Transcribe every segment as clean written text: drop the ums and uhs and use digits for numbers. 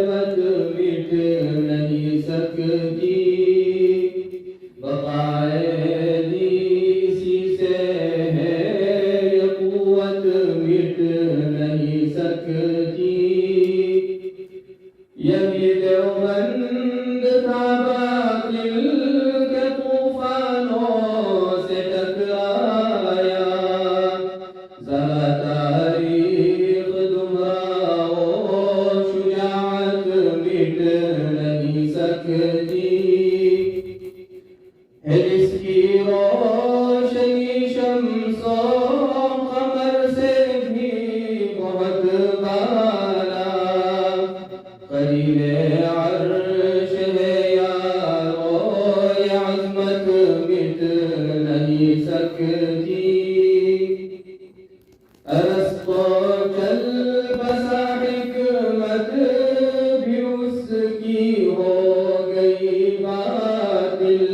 مت مٹ نہیں سکتی بقائے دی اسی سے ہے یہ قوت مٹ نہیں سکتی یہی دیوبند تھا باطل کے طوفانوں سے ٹکرایا ذرا تاریخ گمراہ و شجاعت مٹ نہیں سکتی ہے جس کی روشنی شمس و قمر سے بھی بہت بالا قریب عرش ہے یارو یہ عظمت مٹ نہیں سکتی ارسطو چل بسا حکمت بھی اس کی ہو گئی باطل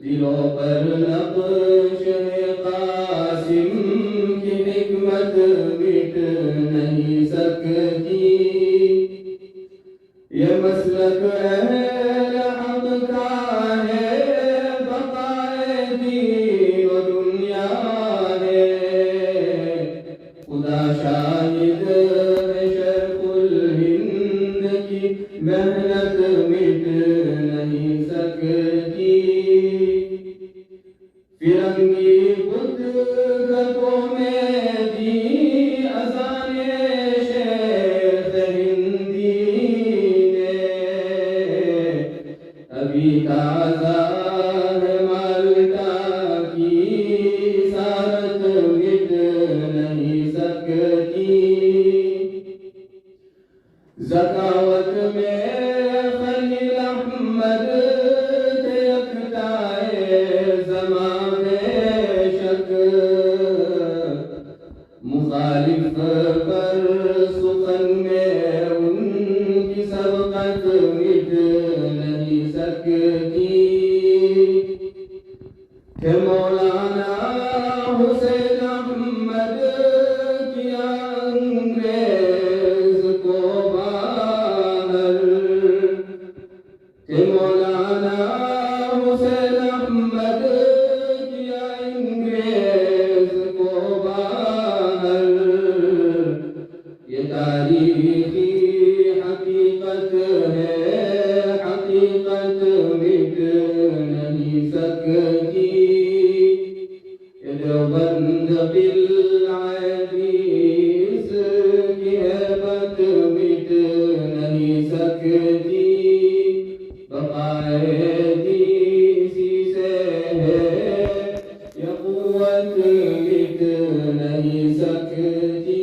دلوں پر نقش قاسم کی حکمت مٹ نہیں سکتی یہ مسلک اہل حق کا ہے بقائے دین و دنیا ہے خدا شاہد ہے شرق الہند کی محنت مٹ نہیں سکتی فرنگی بدگتوں میں دی اذان شیخ ہندی نے ابھی تازہ ہے مالٹا کی سارت مٹ نہیں سکتی ذکاوت میں خلیل احمد تھے یکتائے زمان شک مخالف پر سخن میں ان کی سبقت مٹ نہیں سکتی کہ مولانا حسین احمد کیا انگریز کو باہر کہ مولانا حسین احمد کیا انگریز کو باہر یہ تاریخی حقیقت ہے حقیقت مٹ نہیں سکتی یہ دیوبند بالعیدیس کی ہیبت مٹ نہیں سکتی بقائے دیسی سے ہے یہ قوت مٹ نہیں سکتی.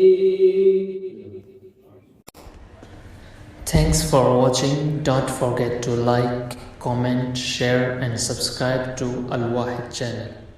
Thanks for watching. Don't forget to like, comment, share and subscribe to Al Wahid channel.